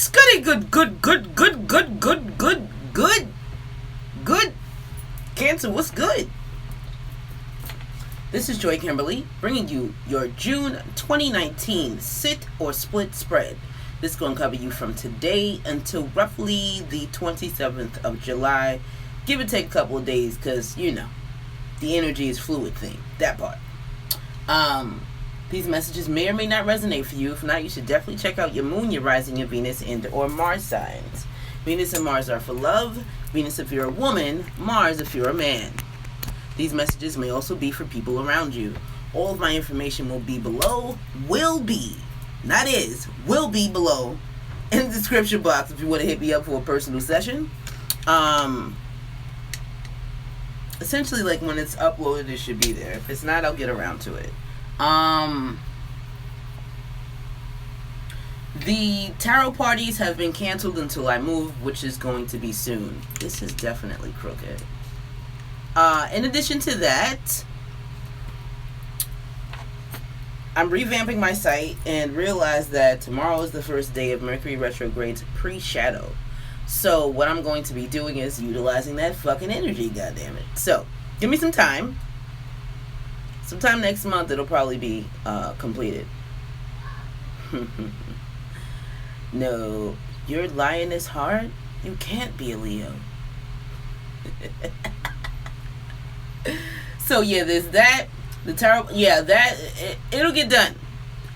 What's goody? Good. Cancer, what's good? This is Joy Kimberly, bringing you your June 2019 sit or split spread. This is going to cover you from today until roughly the 27th of July. Give or take a couple of days, because, you know, the energy is fluid thing. That part. These messages may or may not resonate for you. If not, you should definitely check out your moon, your rising, your Venus, and or Mars signs. Venus and Mars are for love. Venus if you're a woman. Mars if you're a man. These messages may also be for people around you. All of my information will be below. Will be below in the description box if you want to hit me up for a personal session. Essentially, like, when it's uploaded, it should be there. If it's not, I'll get around to it. The tarot parties have been canceled until I move, which is going to be soon. This is definitely crooked. In addition to that, I'm revamping my site and realized that tomorrow is the first day of Mercury retrograde's pre-shadow. So what I'm going to be doing is utilizing that fucking energy, goddammit. So give me some time. Sometime next month it'll probably be completed. No, your lioness heart, you can't be a Leo. So yeah, there's that. The tarot, yeah, that it'll get done.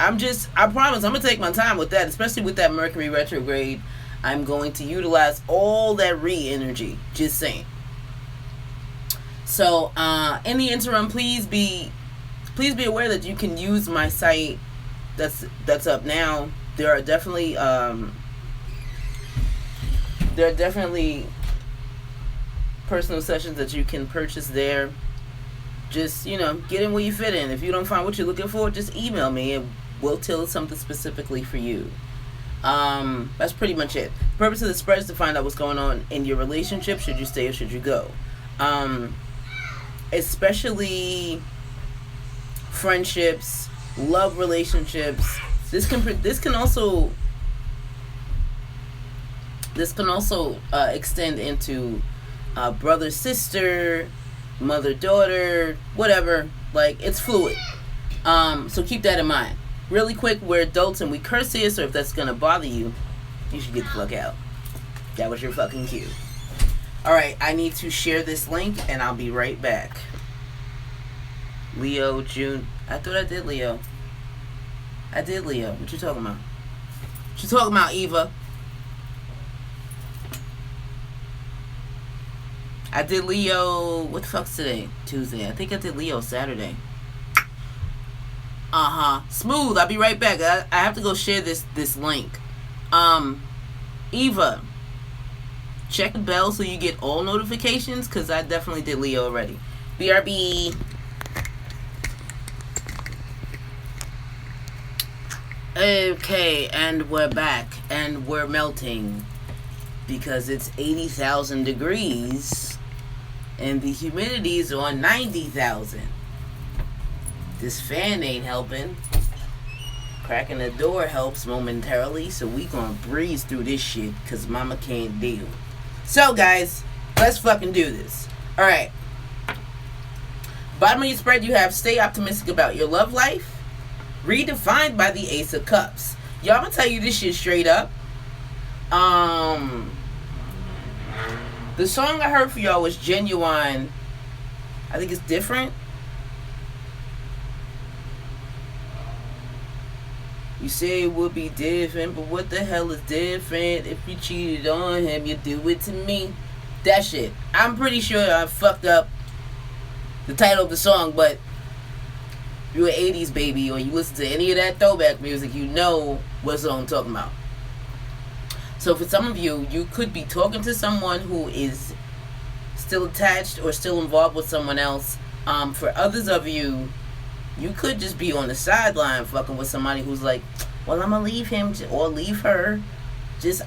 I promise I'm gonna take my time with that, especially with that Mercury retrograde. I'm going to utilize all that re-energy. Just saying. So in the interim, please be aware that you can use my site that's up now. There are definitely personal sessions that you can purchase there. Just, you know, get in where you fit in. If you don't find what you're looking for, just email me and we'll tailor something specifically for you. That's pretty much it. The purpose of the spread is to find out what's going on in your relationship. Should you stay or should you go? Especially friendships, love relationships. This can also extend into brother sister, mother daughter, whatever. Like, it's fluid. So keep that in mind. Really quick, we're adults and we curse here, so if that's gonna bother you, you should get the fuck out. That was your fucking cue. Alright, I need to share this link and I'll be right back. Leo, June. I thought I did Leo. I did Leo. What you talking about? What you talking about, Eva? I did Leo. What the fuck's today? Tuesday. I think I did Leo Saturday. Smooth. I'll be right back. I have to go share this link. Eva, check the bell so you get all notifications, because I definitely did Leo already. BRB. Okay, and we're back, and we're melting because it's 80,000 degrees and the humidity is on 90,000. This fan ain't helping. Cracking the door helps momentarily, so we gonna breeze through this shit because mama can't deal. So guys, let's fucking do this. Alright. Bottom of your spread, you have stay optimistic about your love life. Redefined by the Ace of Cups. Y'all, I'm gonna tell you this shit straight up. The song I heard for y'all was Genuine. I think it's different. You say it would be different, but what the hell is different? If you cheated on him, you do it to me. That shit. I'm pretty sure I fucked up the title of the song, but if you're an 80s baby or you listen to any of that throwback music, you know what song I'm talking about. So for some of you, you could be talking to someone who is still attached or still involved with someone else. For others of you, you could just be on the sideline fucking with somebody who's like, well, I'm gonna leave him or leave her.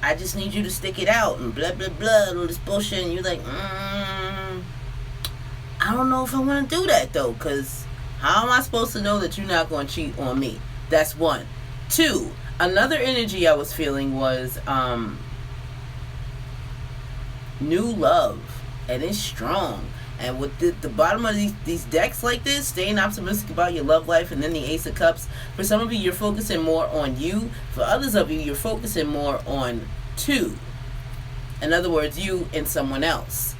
I just need you to stick it out and blah, blah, blah, and all this bullshit. And you're like, I don't know if I want to do that though, because how am I supposed to know that you're not going to cheat on me? That's one. Two, Another energy I was feeling was new love, and it's strong. And with the bottom of these decks like this, staying optimistic about your love life, and then the Ace of Cups. For some of you, you're focusing more on you. For others of you, you're focusing more on two. In other words, you and someone else.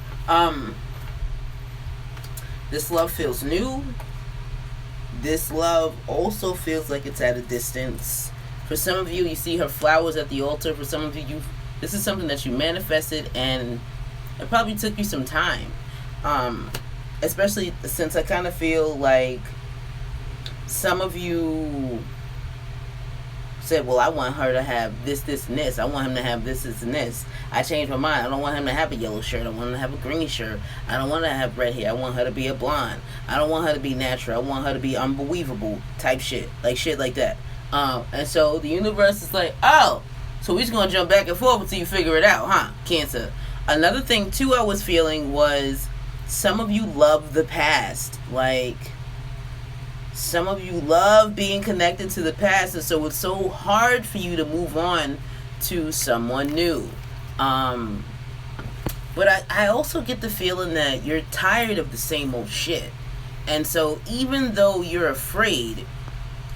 This love feels new. This love also feels like it's at a distance. For some of you, you see her flowers at the altar. For some of you, this is something that you manifested, and it probably took you some time. Especially since I kind of feel like some of you said, well, I want her to have this, and this. I want him to have this, and this. I changed my mind. I don't want him to have a yellow shirt. I want him to have a green shirt. I don't want her to have red hair. I want her to be a blonde. I don't want her to be natural. I want her to be unbelievable type shit. Like shit like that. And so the universe is like, oh, so we're just going to jump back and forth until you figure it out, huh? Cancer. Another thing, too, I was feeling was some of you love the past. Like, some of you love being connected to the past, and so it's so hard for you to move on to someone new. But I also get the feeling that you're tired of the same old shit. And so even though you're afraid,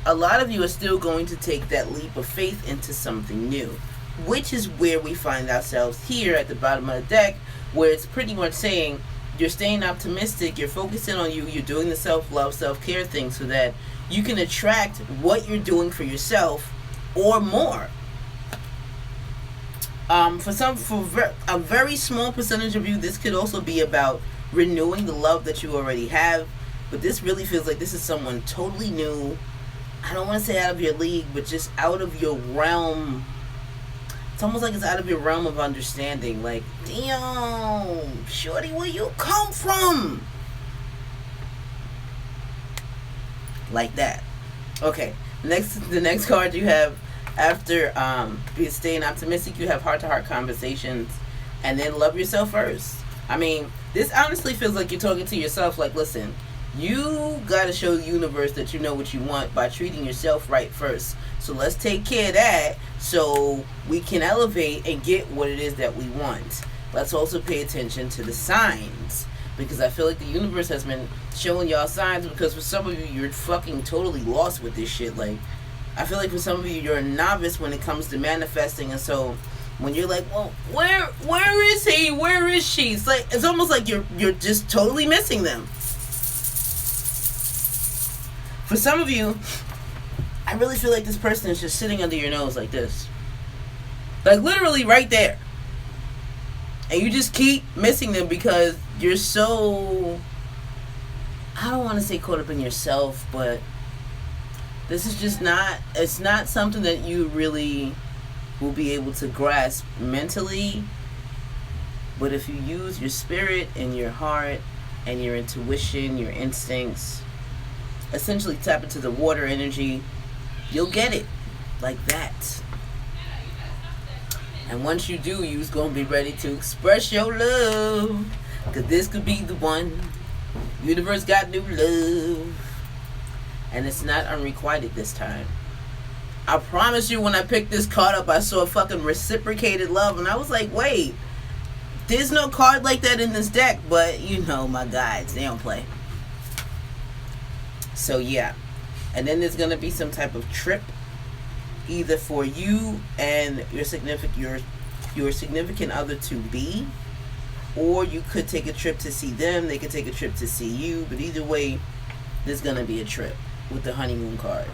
a lot of you are still going to take that leap of faith into something new, which is where we find ourselves here at the bottom of the deck, where it's pretty much saying you're staying optimistic, you're focusing on you, you're doing the self-love, self-care thing so that you can attract what you're doing for yourself or more. For a very small percentage of you, this could also be about renewing the love that you already have, but this really feels like this is someone totally new. I don't want to say out of your league, but just out of your realm. It's almost like it's out of your realm of understanding. Like, damn, shorty, where you come from? Like that. Okay, the next card you have after staying optimistic, you have heart-to-heart conversations, and then love yourself first. I mean, this honestly feels like you're talking to yourself like, listen, you gotta show the universe that you know what you want by treating yourself right first. So let's take care of that so we can elevate and get what it is that we want. Let's also pay attention to the signs, because I feel like the universe has been showing y'all signs, because for some of you, you're fucking totally lost with this shit. Like, I feel like for some of you, you're a novice when it comes to manifesting, and so when you're like, well, where is he? Where is she? It's almost like you're just totally missing them. For some of you, I really feel like this person is just sitting under your nose like this. Like, literally right there. And you just keep missing them because you're so, I don't want to say caught up in yourself, but this is just not, it's not something that you really will be able to grasp mentally. But if you use your spirit and your heart and your intuition, your instincts, essentially tap into the water energy, you'll get it like that. And once you do, you's gonna be ready to express your love, because this could be the one. Universe got new love, and it's not unrequited this time. I promise you, when I picked this card up, I saw fucking reciprocated love, and I was like, wait, there's no card like that in this deck. But you know, my guides, they don't play. So yeah, and then there's gonna be some type of trip, either for you and your significant other to be, or you could take a trip to see them. They could take a trip to see you. But either way, there's gonna be a trip with the honeymoon card.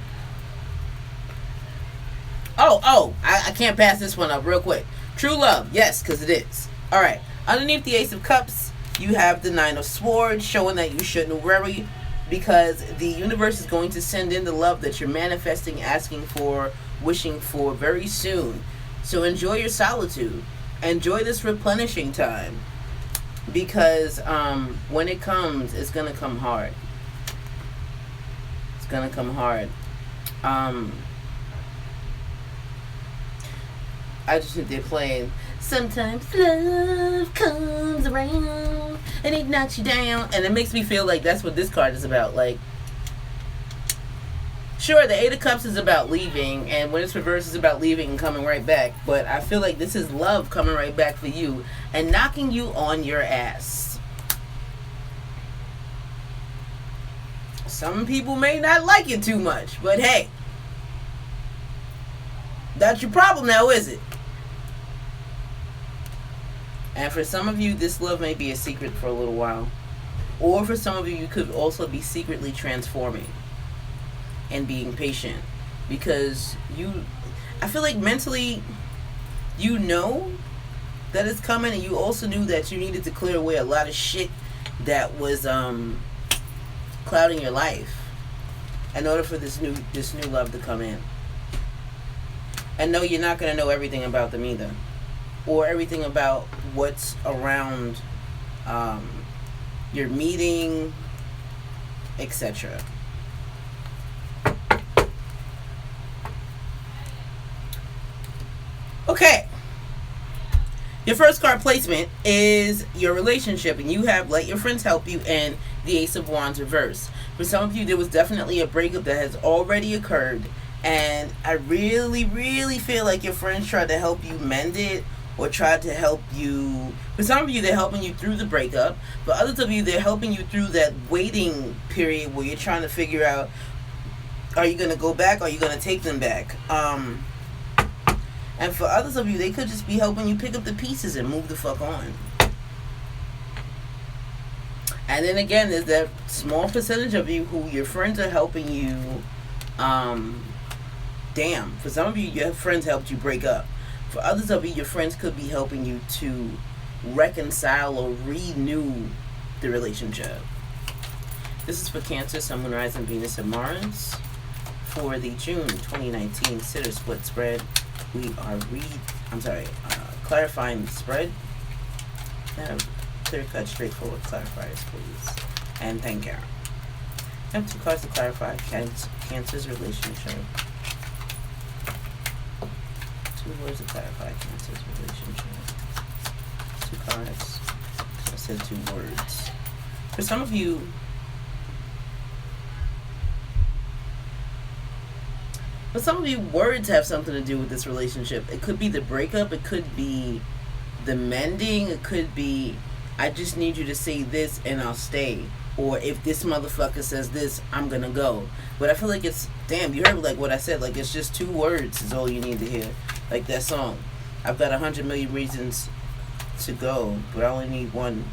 I can't pass this one up real quick. True love, yes, because it is. All right, underneath the Ace of Cups, you have the Nine of Swords, showing that you shouldn't worry, because the universe is going to send in the love that you're manifesting, asking for, wishing for very soon. So enjoy your solitude. Enjoy this replenishing time, because when it comes, it's going to come hard. It's going to come hard. I just think they're playing, sometimes love comes around and it knocks you down. And it makes me feel like that's what this card is about. Like, Sure, the Eight of Cups is about leaving, and when it's reversed, it's about leaving and coming right back. But I feel like this is love coming right back for you and knocking you on your ass. Some people may not like it too much, but hey, that's your problem now, is it? And for some of you, this love may be a secret for a little while. Or for some of you, you could also be secretly transforming and being patient, because I feel like mentally you know that it's coming, and you also knew that you needed to clear away a lot of shit that was clouding your life in order for this new love to come in. And no, you're not going to know everything about them either, or everything about what's around your meeting, etc. Okay. Your first card placement is your relationship, and you have Let Your Friends Help You and the Ace of Wands reversed. For some of you, there was definitely a breakup that has already occurred, and I really, really feel like your friends tried to help you mend it, or tried to help you. For some of you, they're helping you through the breakup. For others of you, they're helping you through that waiting period where you're trying to figure out, are you going to go back, or are you going to take them back? And for others of you, they could just be helping you pick up the pieces and move the fuck on. And then again, there's that small percentage of you who your friends are helping you. For some of you, your friends helped you break up. For others of you, your friends could be helping you to reconcile or renew the relationship. This is for Cancer, Sun, Moon, Rising, Venus, and Mars. For the June 2019 Sitter Split Spread, we are clarifying the spread. Clear cut, straightforward clarifiers, please. And thank Karen. I have 2 cards to clarify Cancer's relationship. 2 words to clarify Cancer's relationship. 2 cards. I said 2 words. For some of you, words have something to do with this relationship. It could be the breakup. It could be the mending. It could be, I just need you to say this and I'll stay. Or if this motherfucker says this, I'm gonna go. But I feel like it's, damn, you heard like what I said. Like, it's just 2 words is all you need to hear. Like that song. I've got 100 million reasons to go, but I only need one.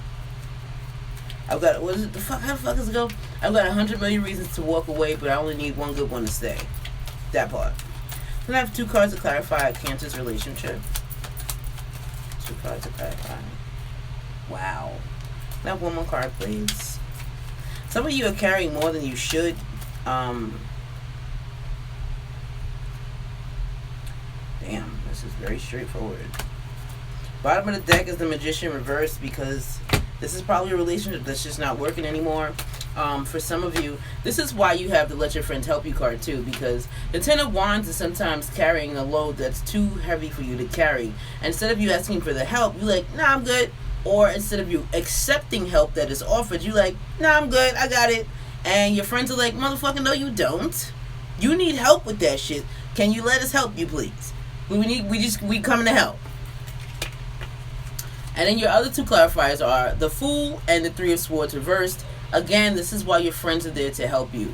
I've got, what is it? How the fuck does it go? I've got 100 million reasons to walk away, but I only need one good one to stay. That part. Then I have 2 cards to clarify Cancer's relationship. 2 cards to clarify. Wow. Can I have 1 more card, please? Some of you are carrying more than you should. Damn, this is very straightforward. Bottom of the deck is the Magician reversed, because this is probably a relationship that's just not working anymore. For some of you, this is why you have the Let Your Friends Help You card too, because the Ten of Wands is sometimes carrying a load that's too heavy for you to carry. And instead of you asking for the help, you're like, nah, I'm good. Or instead of you accepting help that is offered, you're like, nah, I'm good, I got it. And your friends are like, motherfucker, no, you don't. You need help with that shit. Can you let us help you, please? We coming to help. And then your other 2 clarifiers are the Fool and the Three of Swartz Reversed. Again, this is why your friends are there to help you.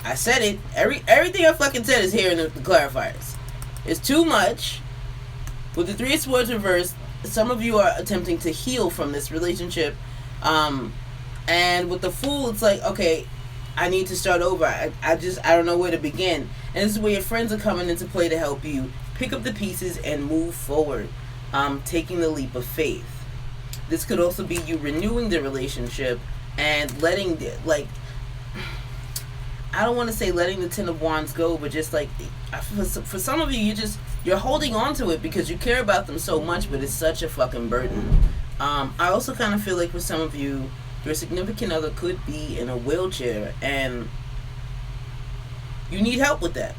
I said it. Everything I fucking said is here in the clarifiers. It's too much. With the Three of Swords Reversed, some of you are attempting to heal from this relationship. And with the Fool, it's like, okay, I need to start over. I don't know where to begin. And this is where your friends are coming into play to help you pick up the pieces and move forward. Taking the leap of faith. This could also be you renewing the relationship and letting I don't want to say letting the Ten of Wands go, but just like, for some of you, you're holding on to it because you care about them so much, but it's such a fucking burden. I also kind of feel like for some of you, your significant other could be in a wheelchair and you need help with that.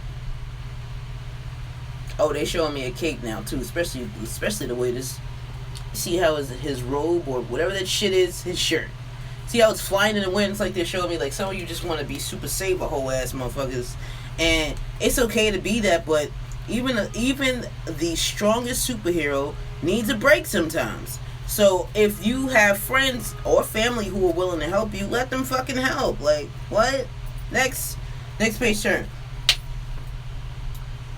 Oh, they showing me a cape now too, especially the way this. See how his robe or whatever that shit is, his shirt. See how it's flying in the wind? It's like they're showing me like some of you just want to be super saber whole ass motherfuckers, And it's okay to be that, but even the strongest superhero needs a break sometimes. So if you have friends or family who are willing to help you, let them fucking help. Like, what? Next page turn.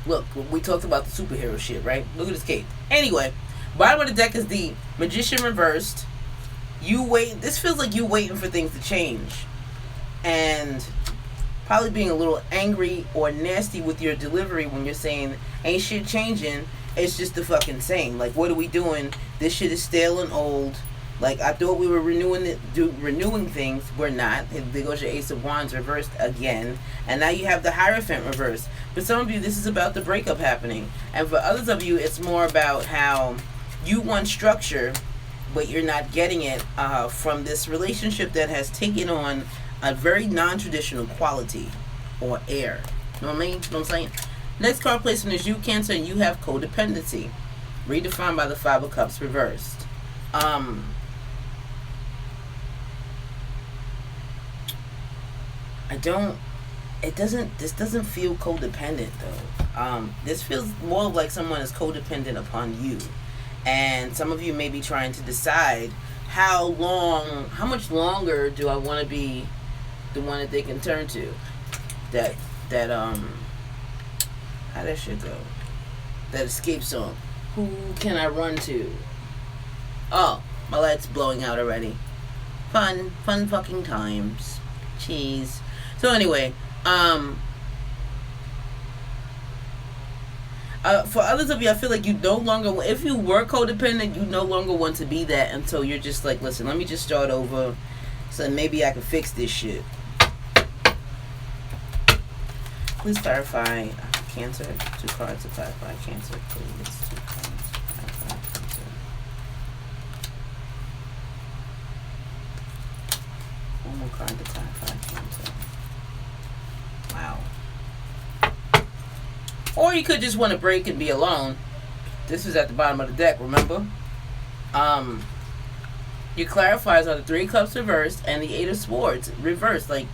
Look, we talked about the superhero shit, right? Look at this cape. Anyway, bottom of the deck is the Magician reversed. You wait. This feels like you waiting for things to change. And probably being a little angry or nasty with your delivery when you're saying, ain't shit changing. It's just the fucking same. Like, what are we doing? This shit is stale and old. Like, I thought we were renewing things. We're not. There goes your Ace of Wands reversed again. And now you have the Hierophant reversed. For some of you, this is about the breakup happening. And for others of you, it's more about how you want structure, but you're not getting it from this relationship that has taken on a very non-traditional quality or air. You know what I mean? You know what I'm saying? Next card placement is you, Cancer, and you have codependency. Redefined by the Five of Cups reversed. This doesn't feel codependent though. This feels more like someone is codependent upon you. And some of you may be trying to decide how much longer do I want to be the one that they can turn to. How that shit go? That escape song. Who can I run to? Oh, my light's blowing out already. Fun fucking times. Cheese. So anyway, for others of you, I feel like you no longer, if you were codependent, you no longer want to be that until you're just like, listen, let me just start over, so maybe I can fix this shit. Please clarify, Cancer. 2 cards to clarify, Cancer, please. 2 cards to clarify, Cancer. One more card to clarify, Cancer. Wow. Or you could just want to break and be alone. This is at the bottom of the deck, remember? Your clarifiers are the 3 Cups reversed and the 8 of Swords reversed. Like,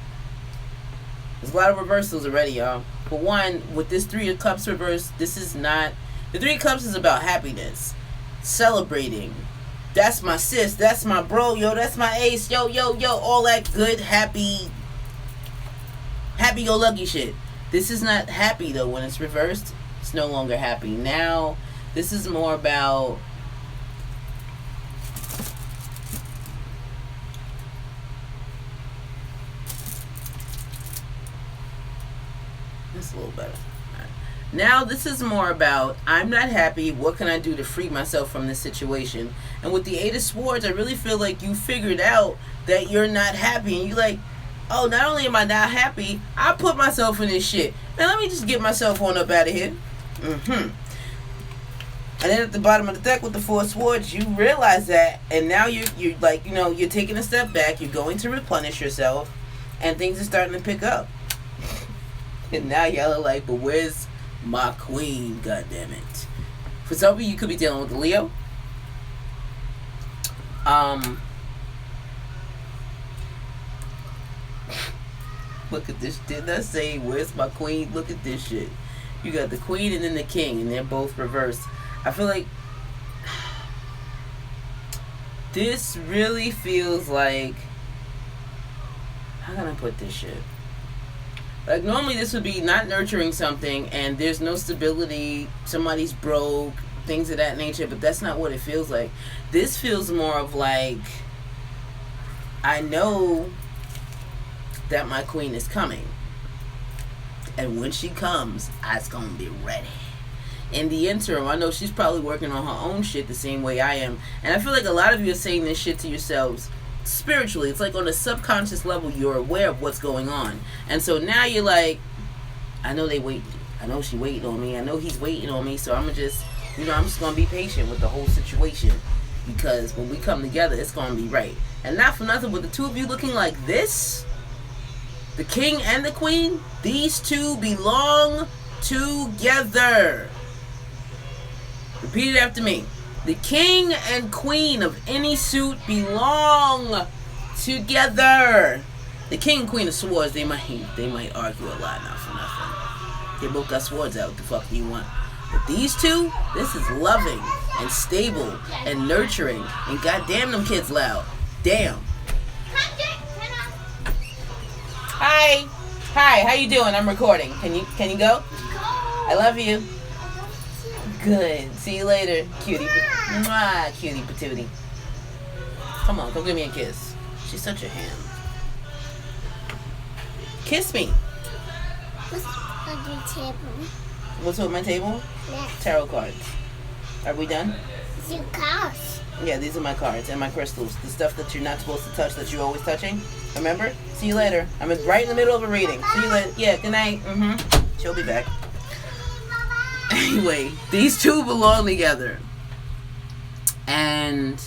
there's a lot of reversals already, y'all. For one, with this 3 of Cups reversed, this is not... The 3 of Cups is about happiness. Celebrating. That's my sis. That's my bro. Yo, that's my ace. Yo. All that good, happy-go-lucky shit. This is not happy, though. When it's reversed, it's no longer happy. Now, this is more about... That's a little better. Right. Now, this is more about, I'm not happy. What can I do to free myself from this situation? And with the 8 of Swords, I really feel like you figured out that you're not happy. And you're like, oh, not only am I not happy, I put myself in this shit. Now let me just get myself on up out of here. And then at the bottom of the deck with the 4 of Swords, you realize that, and now you're like, you're taking a step back. You're going to replenish yourself, and things are starting to pick up. And now y'all are like, but where's my queen? God damn it! For some of you could be dealing with the Leo. Look at this. Didn't I say, where's my queen? Look at this shit. You got the queen and then the king, and they're both reversed. I feel like this really feels like, how can I put this shit? Like, normally this would be not nurturing something, and there's no stability, somebody's broke, things of that nature, but that's not what it feels like. This feels more of like, I know that my queen is coming, and when she comes, I's gonna be ready. In the interim, I know she's probably working on her own shit the same way I am, and I feel like a lot of you are saying this shit to yourselves spiritually. It's like on a subconscious level, you're aware of what's going on, and so now you're like, I know they wait, I know she waiting on me, I know he's waiting on me, so I'm just gonna be patient with the whole situation, because when we come together, it's gonna be right. And not for nothing, with the two of you looking like this, the king and the queen, these two belong together. Repeat it after me. The king and queen of any suit belong together. The king and queen of swords, they might argue a lot, not for nothing. They both got swords out. What the fuck do you want? But these two, this is loving and stable and nurturing. And goddamn, them kids loud. Damn. Hi. Hi, how you doing? I'm recording. Can you go? I love you. Good. See you later, cutie. Mwah, cutie patootie. Come on, come give me a kiss. She's such a ham. Kiss me. What's on your table? What's on my table? Yeah. Tarot cards. Are we done? It's your cards. Yeah, these are my cards and my crystals. The stuff that you're not supposed to touch that you're always touching. Remember? See you later. I'm right in the middle of a reading. See you later. Yeah, good night. She'll be back. Anyway, these two belong together. And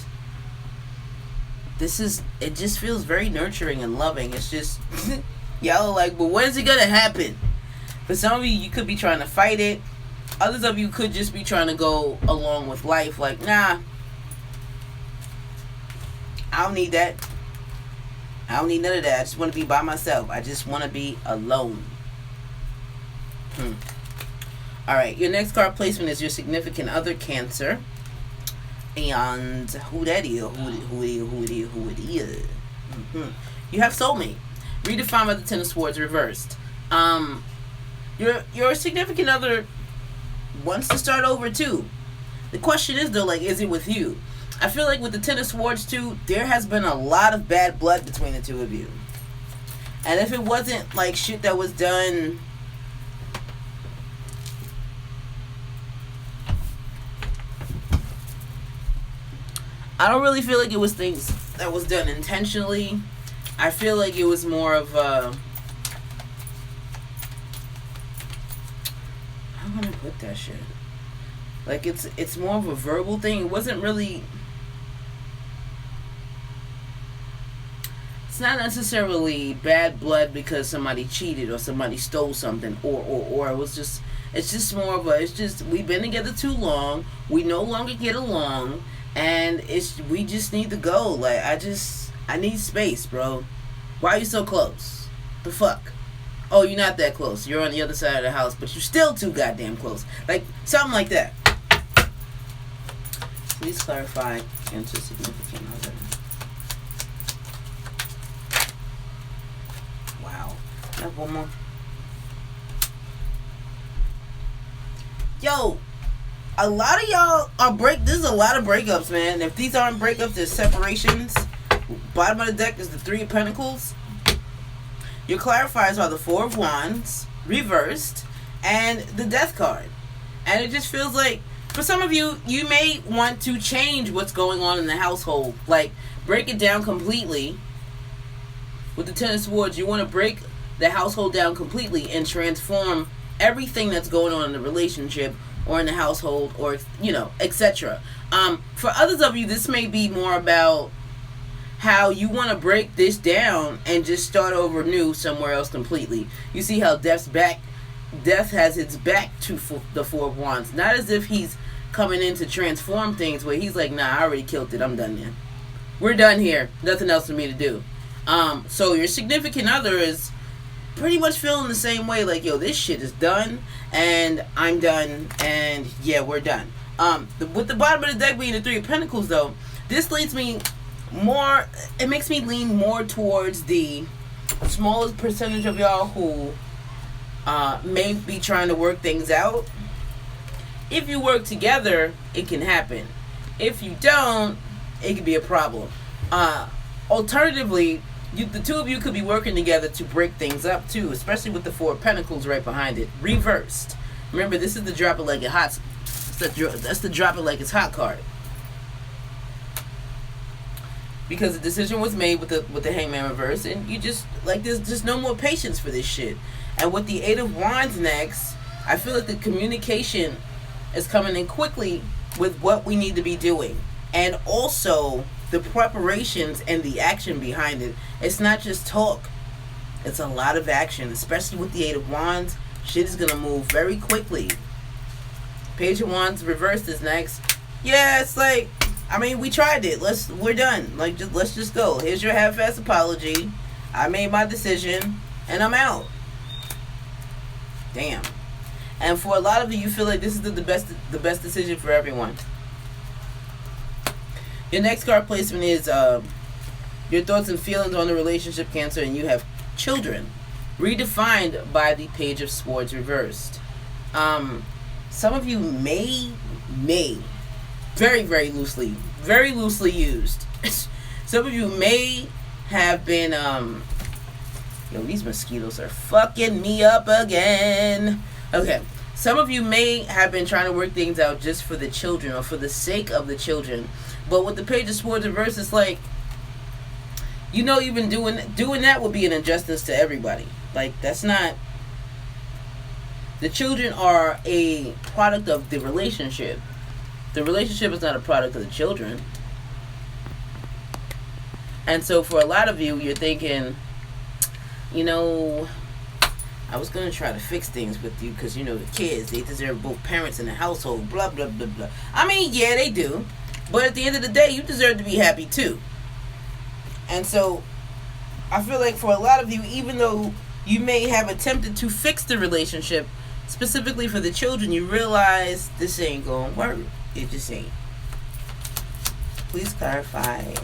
it just feels very nurturing and loving. It's just, y'all are like, but when is it going to happen? For some of you, you could be trying to fight it. Others of you could just be trying to go along with life. Like, nah, I don't need that. I don't need none of that. I just want to be by myself. I just want to be alone. Alright, your next card placement is your significant other, Cancer. And who that is, who it is. You have soulmate. Redefined by the Ten of Swords Reversed. Your significant other wants to start over too. The question is though, like, is it with you? I feel like with the Ten of Swords too, there has been a lot of bad blood between the two of you. And if it wasn't like shit that was done, I don't really feel like it was things that was done intentionally. I feel like it was more of a, how can I put that shit? Like it's more of a verbal thing. It wasn't really, it's not necessarily bad blood because somebody cheated or somebody stole something or it was just, it's just more of a, it's just, we've been together too long, we no longer get along, and we just need to go. Like, I need space, bro. Why are you so close? The fuck? Oh, you're not that close. You're on the other side of the house, but you're still too goddamn close. Like, something like that. Please clarify Cancer significant other. Wow. I have one more. Yo, a lot of y'all are this is a lot of breakups, man. If these aren't breakups, there's separations. Bottom of the deck is the Three of Pentacles. Your clarifiers are the Four of Wands, reversed, and the Death card. And it just feels like, for some of you, you may want to change what's going on in the household. Like, break it down completely. With the Ten of Swords, you want to break the household down completely and transform everything that's going on in the relationship or in the household or, you know, etc. For others of you, this may be more about how you want to break this down and just start over new somewhere else completely. You see how Death has its back to the Four of Wands. Not as if he's coming in to transform things where he's like, nah, I already killed it. I'm done here. We're done here. Nothing else for me to do. So your significant other is pretty much feeling the same way. Like, yo, this shit is done and I'm done and yeah, we're done. With the bottom of the deck being the Three of Pentacles though, this leads me more, it makes me lean more towards the smallest percentage of y'all who may be trying to work things out. If you work together, it can happen. If you don't, it could be a problem. Alternatively, the two of you could be working together to break things up too, especially with the Four of Pentacles right behind it. Reversed. Remember, this is the drop it like it hot. That's the drop it like it's hot card. Because the decision was made with the Hangman reverse, and you just, like, there's just no more patience for this shit. And with the Eight of Wands next, I feel like the communication is coming in quickly with what we need to be doing. And also, the preparations and the action behind it. It's not just talk. It's a lot of action, especially with the Eight of Wands. Shit is going to move very quickly. Page of Wands reversed is next. Yeah, it's like, I mean, we tried it. We're done. Like, let's just go. Here's your half-ass apology. I made my decision, and I'm out. Damn. And for a lot of you, you feel like this is the best decision for everyone. Your next card placement is your thoughts and feelings on the relationship, Cancer, and you have children. Redefined by the Page of Swords Reversed. Some of you may, very, very loosely used. Some of you may have been, yo, these mosquitoes are fucking me up again. Okay, some of you may have been trying to work things out just for the children or for the sake of the children. But with the Page of Swords Reversed, it's like, you know, you've been doing that would be an injustice to everybody. Like, that's not... The children are a product of the relationship. The relationship is not a product of the children. And so for a lot of you, you're thinking, you know, I was going to try to fix things with you because, you know, the kids, they deserve both parents in the household, blah, blah, blah, blah. I mean, yeah, they do. But at the end of the day, you deserve to be happy too. And so I feel like for a lot of you, even though you may have attempted to fix the relationship, specifically for the children, you realize this ain't gonna work. It just ain't. Please clarify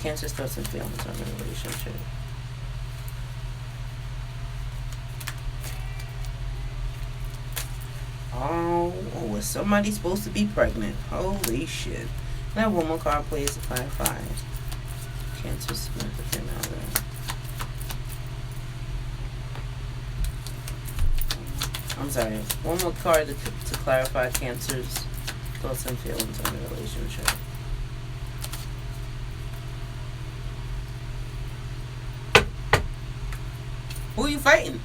Cancer's thoughts and feelings on the relationship. Oh, was somebody supposed to be pregnant? Holy shit. Now one more card, please, to clarify Cancer's significant other. I'm sorry. One more card to clarify Cancer's thoughts and feelings on the relationship. Who are you fighting?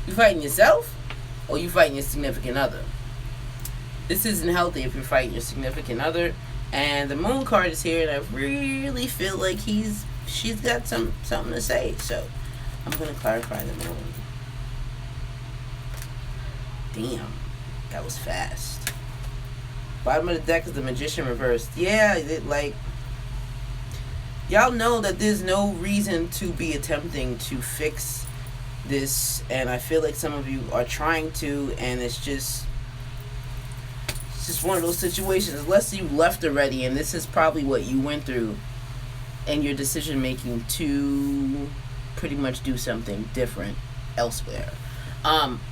You fighting yourself? Or you fighting your significant other? This isn't healthy if you're fighting your significant other. And the Moon card is here, and I really feel like she's got something to say. So I'm gonna clarify the Moon. Damn, that was fast. Bottom of the deck is the Magician reversed. Yeah, y'all know that there's no reason to be attempting to fix this, and I feel like some of you are trying to, and it's just one of those situations. Unless you left already, and this is probably what you went through in your decision making to pretty much do something different elsewhere.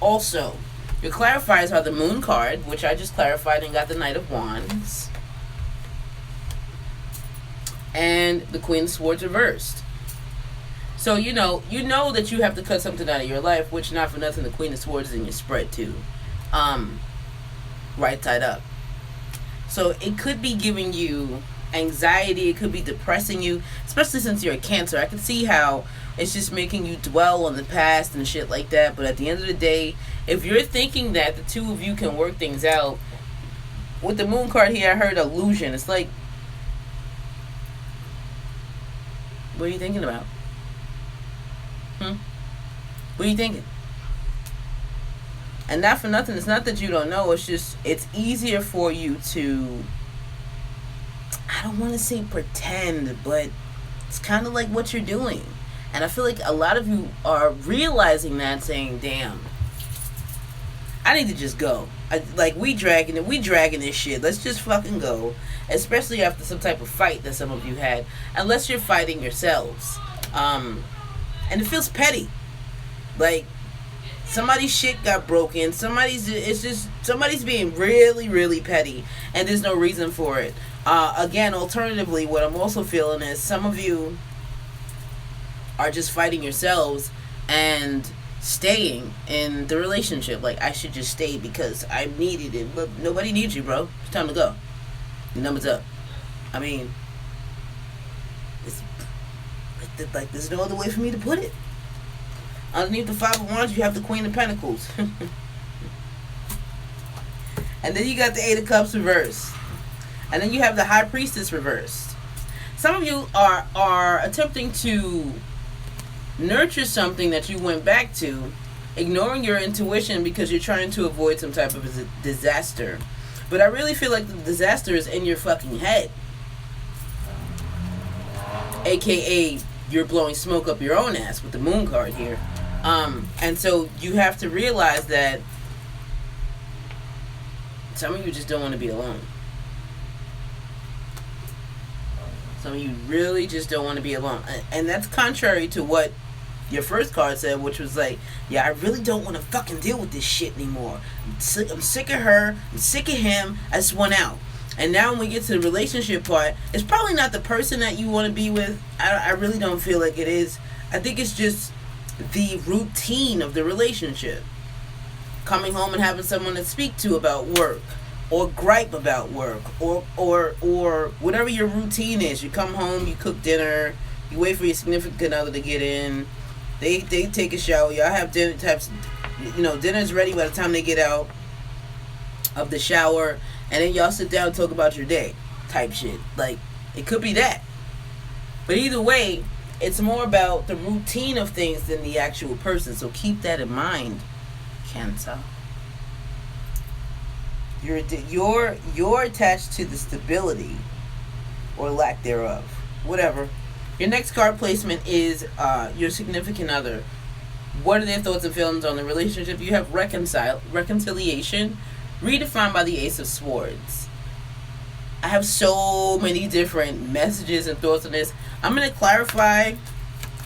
Also, your clarifiers are the Moon card, which I just clarified and got the Knight of Wands, and the Queen of Swords reversed. So you know that you have to cut something out of your life, which, not for nothing, the Queen of Swords is in your spread too. Right side up. So it could be giving you anxiety, it could be depressing you, especially since you're a Cancer. I can see how it's just making you dwell on the past and shit like that. But at the end of the day, if you're thinking that the two of you can work things out, with the Moon card here, I heard illusion. It's like, what are you thinking about? What are you thinking? And not for nothing, it's not that you don't know, it's just, it's easier for you to, I don't want to say pretend, but it's kind of like what you're doing. And I feel like a lot of you are realizing that, saying, damn, I need to just go. We dragging this shit. Let's just fucking go. Especially after some type of fight that some of you had. Unless you're fighting yourselves. And it feels petty. Like, somebody's shit got broken. Somebody's being really, really petty. And there's no reason for it. Again, alternatively, what I'm also feeling is some of you are just fighting yourselves and staying in the relationship. Like, I should just stay because I needed it. But nobody needs you, bro. It's time to go. Your number's up. I mean, it's like there's no other way for me to put it. Underneath the Five of Wands, you have the Queen of Pentacles. And then you got the Eight of Cups reversed. And then you have the High Priestess reversed. Some of you are attempting to nurture something that you went back to, ignoring your intuition because you're trying to avoid some type of disaster. But I really feel like the disaster is in your fucking head. AKA, you're blowing smoke up your own ass with the Moon card here. And so you have to realize that some of you just don't want to be alone. Some of you really just don't want to be alone. And that's contrary to what your first card said, which was like, yeah, I really don't want to fucking deal with this shit anymore. I'm sick of her. I'm sick of him. I just want out. And now when we get to the relationship part, it's probably not the person that you want to be with. I really don't feel like it is. I think it's just the routine of the relationship. Coming home and having someone to speak to about work, or gripe about work, or whatever your routine is. You come home, you cook dinner, you wait for your significant other to get in. They take a shower. Y'all have dinner types. Dinner's ready by the time they get out of the shower, and then y'all sit down and talk about your day, type shit. Like, it could be that. But either way, it's more about the routine of things than the actual person. So keep that in mind, Cancer. You're attached to the stability or lack thereof. Whatever. Your next card placement is your significant other. What are their thoughts and feelings on the relationship? You have reconciliation, redefined by the Ace of Swords. I have so many different messages and thoughts on this. I'm going to clarify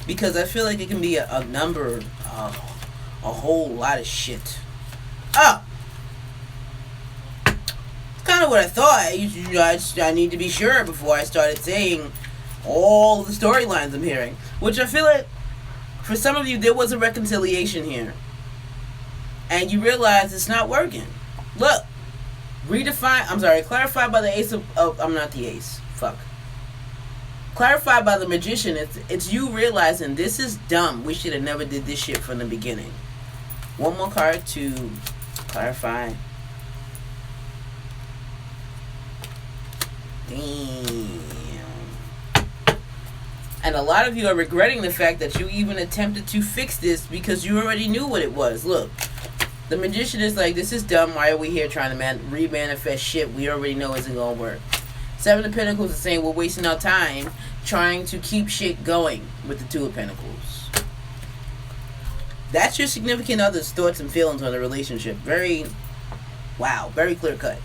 because I feel like it can be a number, a whole lot of shit. Oh! Kind of what I thought. I need to be sure before I started saying all the storylines I'm hearing. Which I feel like, for some of you, there was a reconciliation here. And you realize it's not working. Look. Clarified by the Ace of I'm not the Ace. Fuck. Clarified by the Magician. It's you realizing this is dumb. We should have never did this shit from the beginning. One more card to clarify. Damn. And a lot of you are regretting the fact that you even attempted to fix this because you already knew what it was. Look, the Magician is like, this is dumb. Why are we here trying to re-manifest shit we already know isn't going to work? Seven of Pentacles is saying we're wasting our time trying to keep shit going with the Two of Pentacles. That's your significant other's thoughts and feelings on the relationship. Very clear cut.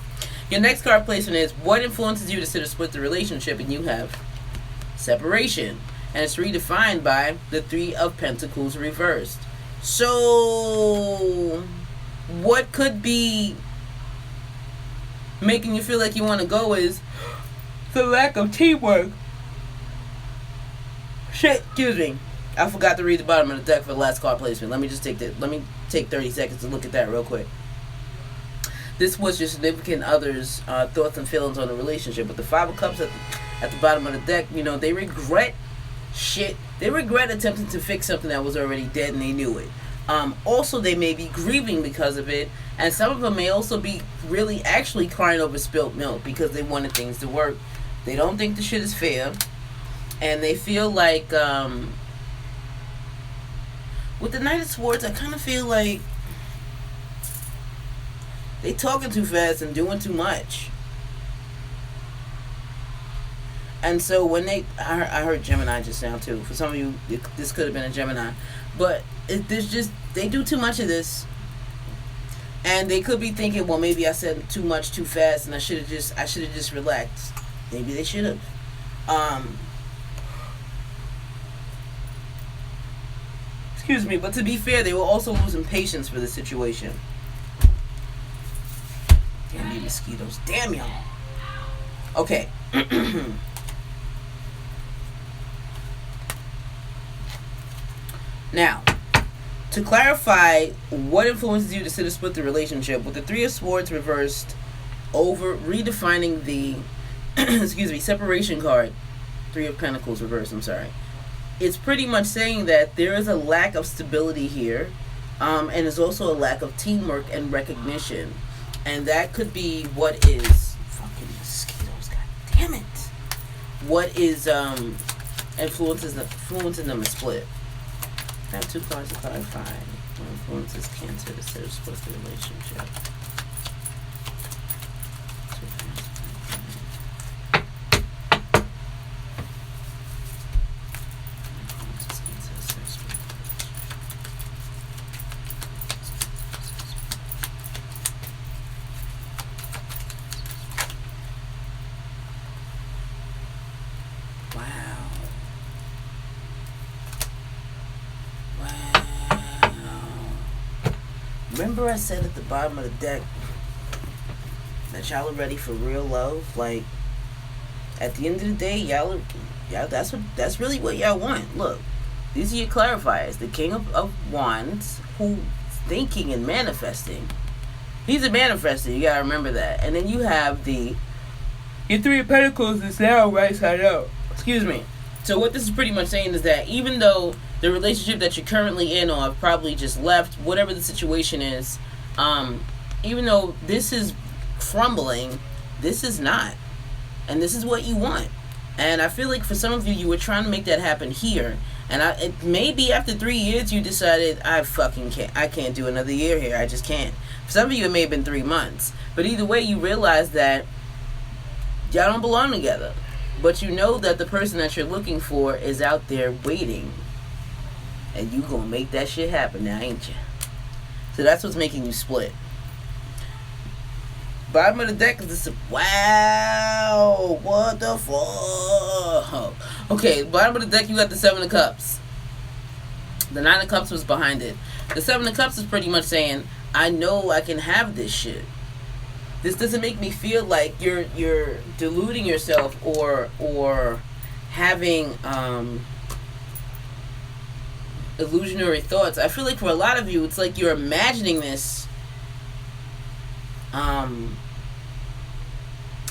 Your next card placement is what influences you to sit or split the relationship, and you have separation. And it's redefined by the Three of Pentacles reversed. So, what could be making you feel like you want to go is the lack of teamwork. Shit, excuse me. I forgot to read the bottom of the deck for the last card placement. Let me take 30 seconds to look at that real quick. This was your significant other's thoughts and feelings on the relationship. With the Five of Cups at the bottom of the deck, they regret shit. They regret attempting to fix something that was already dead and they knew it. Also, they may be grieving because of it. And some of them may also be really actually crying over spilt milk because they wanted things to work. They don't think the shit is fair. And they feel like, with the Knight of Swords, I kind of feel like they talking too fast and doing too much. And so when I heard Gemini just now too. For some of you, this could have been a Gemini. But they do too much of this. And they could be thinking, well, maybe I said too much too fast and I should have just relaxed. Maybe they should have. Excuse me, but to be fair, they were also losing patience for the situation. Damn you mosquitoes. Damn y'all. Okay. Now, to clarify what influences you to sit or split the relationship, with the Three of Swords reversed, over redefining the separation card, Three of Pentacles reversed, I'm sorry. It's pretty much saying that there is a lack of stability here, and there's also a lack of teamwork and recognition. And that could be what is fucking mosquitoes, god damn it. What is influencing them to split. I have two cards to clarify. What influences Cancer to sit or split the relationship? remember I said at the bottom of the deck that y'all are ready for real love? Like, at the end of the day, y'all that's really what y'all want. Look, these are your clarifiers. The King of Wands, who's thinking and manifesting. He's a manifester, you gotta remember that. And then you have your Three of Pentacles is now right side out. Excuse me. So what this is pretty much saying is that even though the relationship that you're currently in or probably just left, whatever the situation is, even though this is crumbling, this is not. And this is what you want. And I feel like for some of you, you were trying to make that happen here. And it maybe after 3 years, you decided, I can't do another year here. I just can't. For some of you, it may have been 3 months. But either way, you realize that y'all don't belong together. But you know that the person that you're looking for is out there waiting. And you gonna make that shit happen now, ain't you? So that's what's making you split. Bottom of the deck is this. Wow, what the fuck? Okay, bottom of the deck, you got the Seven of Cups. The Nine of Cups was behind it. The Seven of Cups is pretty much saying, I know I can have this shit. This doesn't make me feel like you're deluding yourself or having illusionary thoughts. I feel like for a lot of you, it's like you're imagining this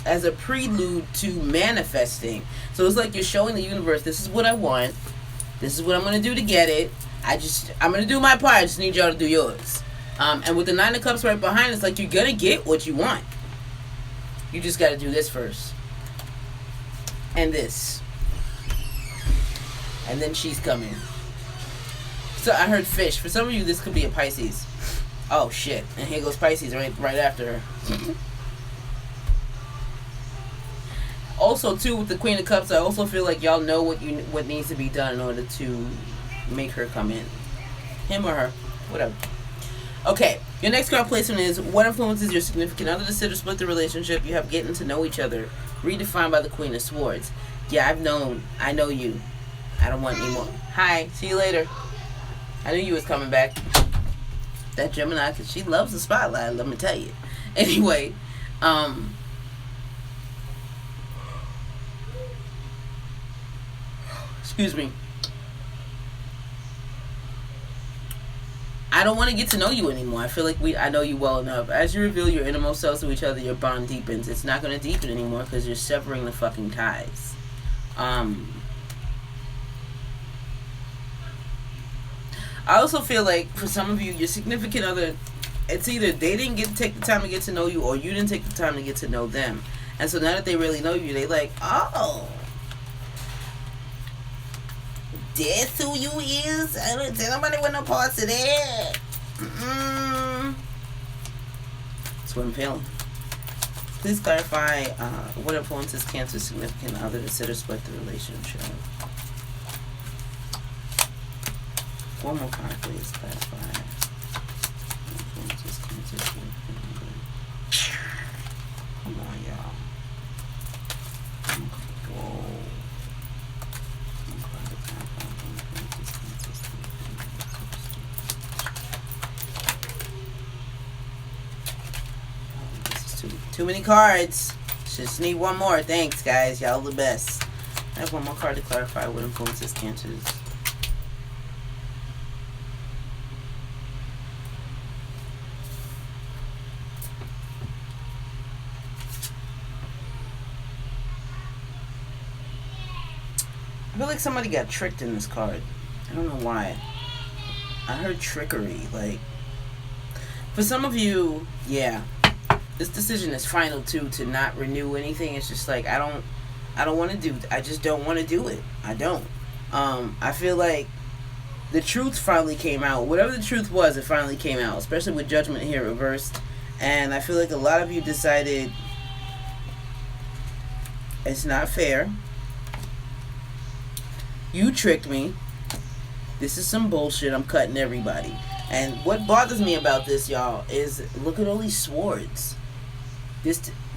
as a prelude to manifesting. So it's like you're showing the universe, this is what I want. This is what I'm going to do to get it. I'm going to do my part. I just need y'all to do yours. And with the Nine of Cups right behind, it's like you're going to get what you want. You just got to do this first. And this. And then she's coming. So I heard fish. For some of you, this could be a Pisces. Oh, shit. And here goes Pisces right after her. Also, too, with the Queen of Cups, I also feel like y'all know what needs to be done in order to make her come in. Him or her. Whatever. Okay, your next card placement is, what influences your significant other to sit or split the relationship? You have getting to know each other, redefined by the Queen of Swords. Yeah, I know you. I don't want any more. Hi, see you later. I knew you was coming back. That Gemini, because she loves the spotlight, let me tell you. Anyway, excuse me. I don't want to get to know you anymore. I feel like I know you well enough. As you reveal your innermost selves to each other, your bond deepens. It's not going to deepen anymore because you're severing the fucking ties. I also feel like for some of you, your significant other, it's either they didn't take the time to get to know you or you didn't take the time to get to know them. And so now that they really know you, they like, oh, that's who you is? I don't tell nobody with no parts of that. That's what I'm feeling. Please clarify what influences Cancer's significant other to sit or split the relationship. One more card, please. Clarify. What influences Cancer's significant other. Come on, y'all. Whoa. Too many cards. Just need one more. Thanks, guys. Y'all the best. I have one more card to clarify what influences Cancers. I feel like somebody got tricked in this card. I don't know why. I heard trickery. Like, for some of you, yeah. This decision is final too, to not renew anything. It's just like I don't want to I just don't want to do it. I don't. I feel like the truth finally came out. Whatever the truth was, it finally came out, especially with Judgment here reversed. And I feel like a lot of you decided it's not fair. You tricked me. This is some bullshit. I'm cutting everybody. And what bothers me about this, y'all, is look at all these swords.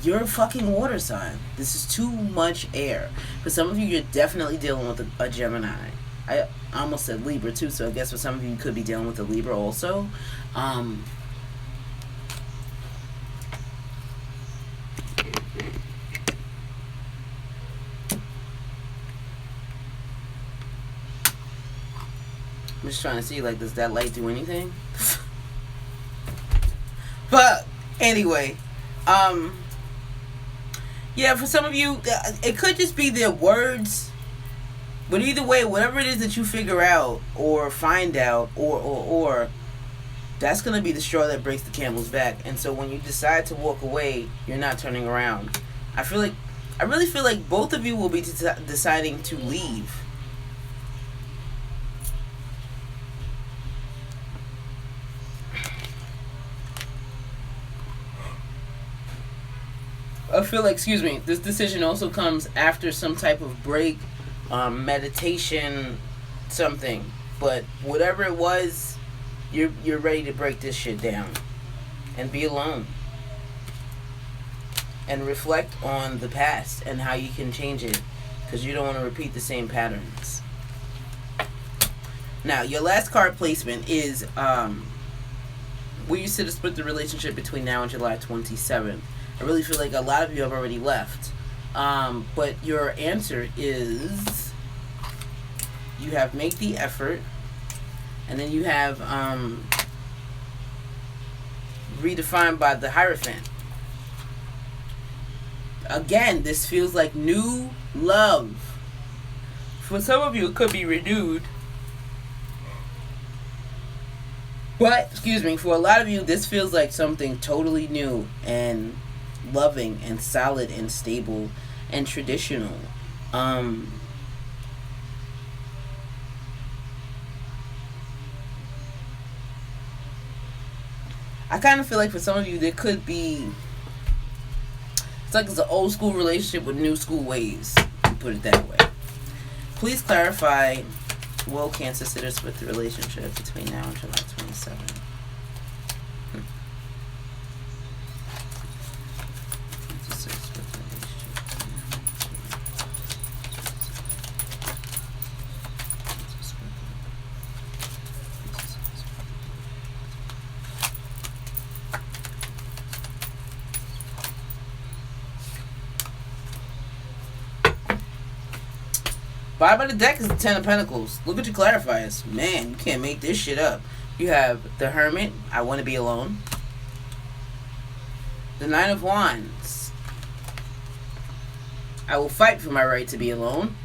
You're a fucking water sign. This is too much air. For some of you, you're definitely dealing with a Gemini. I almost said Libra too, so I guess for some of you, you could be dealing with a Libra also. I'm just trying to see, like, does that light do anything? But anyway, yeah, for some of you, it could just be their words. But either way, whatever it is that you figure out or find out, or that's going to be the straw that breaks the camel's back. And so when you decide to walk away, you're not turning around. I really feel like both of you will be deciding to leave. I feel like, this decision also comes after some type of break, meditation, something. But whatever it was, you're ready to break this shit down and be alone and reflect on the past and how you can change it, because you don't want to repeat the same patterns. Now, your last card placement is will you sit or split the relationship between now and July 27th? I really feel like a lot of you have already left. But your answer is, you have make the effort, and then you have redefined by the Hierophant. Again, this feels like new love. For some of you, it could be renewed. But, for a lot of you, this feels like something totally new and loving and solid and stable and traditional. I kind of feel like for some of you, there could be, it's like it's an old school relationship with new school ways, to put it that way. Please clarify, will Cancer sit or split the relationship between now and July 27th? Bottom of the deck is the Ten of Pentacles. Look at your clarifiers. Man, you can't make this shit up. You have the Hermit, I want to be alone. The Nine of Wands, I will fight for my right to be alone.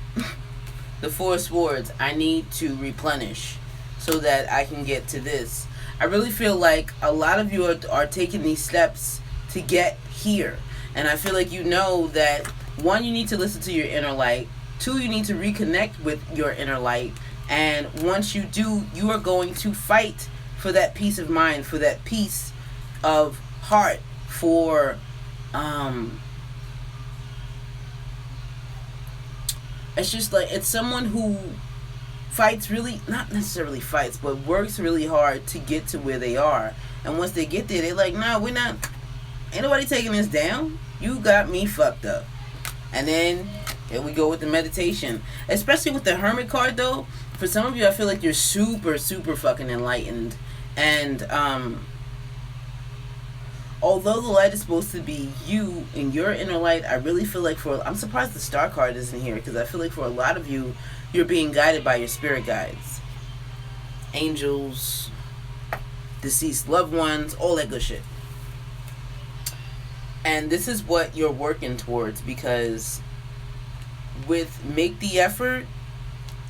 The Four of Swords, I need to replenish so that I can get to this. I really feel like a lot of you are taking these steps to get here. And I feel like you know that, one, you need to listen to your inner light. Two, you need to reconnect with your inner light. And once you do, you are going to fight for that peace of mind, for that peace of heart, for it's just like, it's someone who fights really, not necessarily fights, but works really hard to get to where they are. And once they get there, they're like, nah, we're not, ain't nobody taking this down. You got me fucked up. And then here we go with the meditation. Especially with the Hermit card, though. For some of you, I feel like you're super, super fucking enlightened. And although the light is supposed to be you and your inner light, I really feel like I'm surprised the Star card isn't here, because I feel like for a lot of you, you're being guided by your spirit guides. Angels, deceased loved ones, all that good shit. And this is what you're working towards, because with make the effort,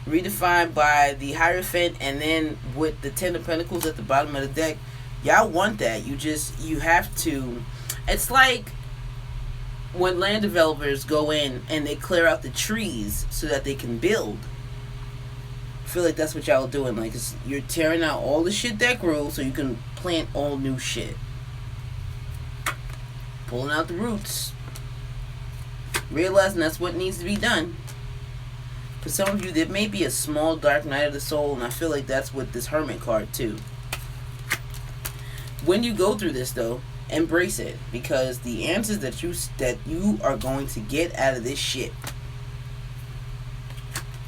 redefined by the Hierophant, and then with the Ten of Pentacles at the bottom of the deck, y'all want that. You have to. It's like when land developers go in and they clear out the trees so that they can build. I feel like that's what y'all are doing. Like, you're tearing out all the shit that grew so you can plant all new shit. Pulling out the roots. Realizing that's what needs to be done. For some of you, there may be a small dark night of the soul, and I feel like that's with this Hermit card too. When you go through this, though, embrace it, because the answers that you are going to get out of this shit.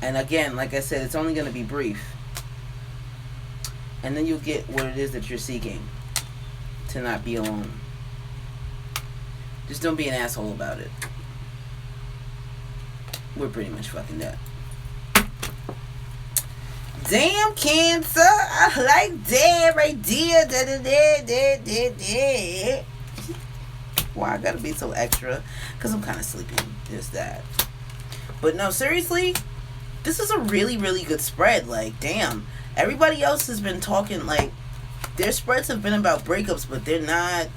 And again, like I said, it's only going to be brief. And then you'll get what it is that you're seeking. To not be alone. Just don't be an asshole about it. We're pretty much fucking that. Damn, Cancer. I like that right there. Why I gotta be so extra? Because I'm kind of sleepy. There's that. But no, seriously, this is a really, really good spread. Like, damn. Everybody else has been talking, like, their spreads have been about breakups, but they're not.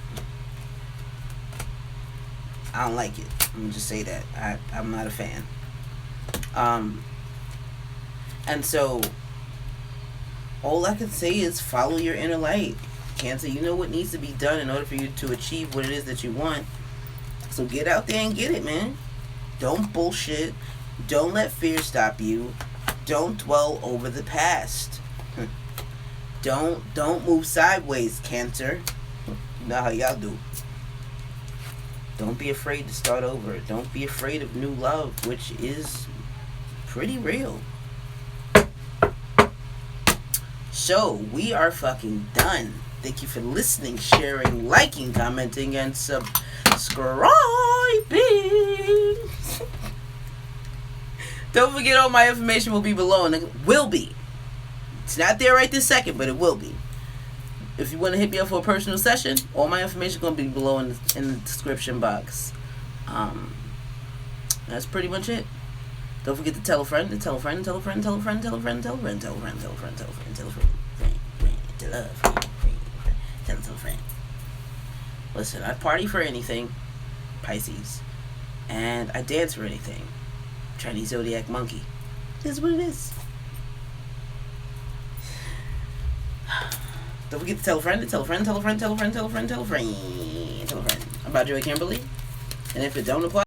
I don't like it. Let me just say that. I'm not a fan. And so, all I can say is follow your inner light. Cancer, you know what needs to be done in order for you to achieve what it is that you want. So get out there and get it, man. Don't bullshit. Don't let fear stop you. Don't dwell over the past. Don't move sideways, Cancer. You know how y'all do. Don't be afraid to start over. Don't be afraid of new love, which is pretty real. So, we are fucking done. Thank you for listening, sharing, liking, commenting, and subscribing. Don't forget, all my information will be below, and it will be. It's not there right this second, but it will be. If you want to hit me up for a personal session, all my information is going to be below in the description box. That's pretty much it. Don't forget to tell a friend, tell a friend, tell a friend, tell a friend, tell a friend, tell a friend, tell a friend, tell a friend, tell a friend, tell a friend, tell a friend. Listen, I party for anything, Pisces, and I dance for anything, Chinese zodiac monkey. It is what it is. Don't forget to tell a friend, tell a friend, tell a friend, tell a friend, tell a friend, tell a friend, tell a friend about Joy Kimberly. And if it don't apply,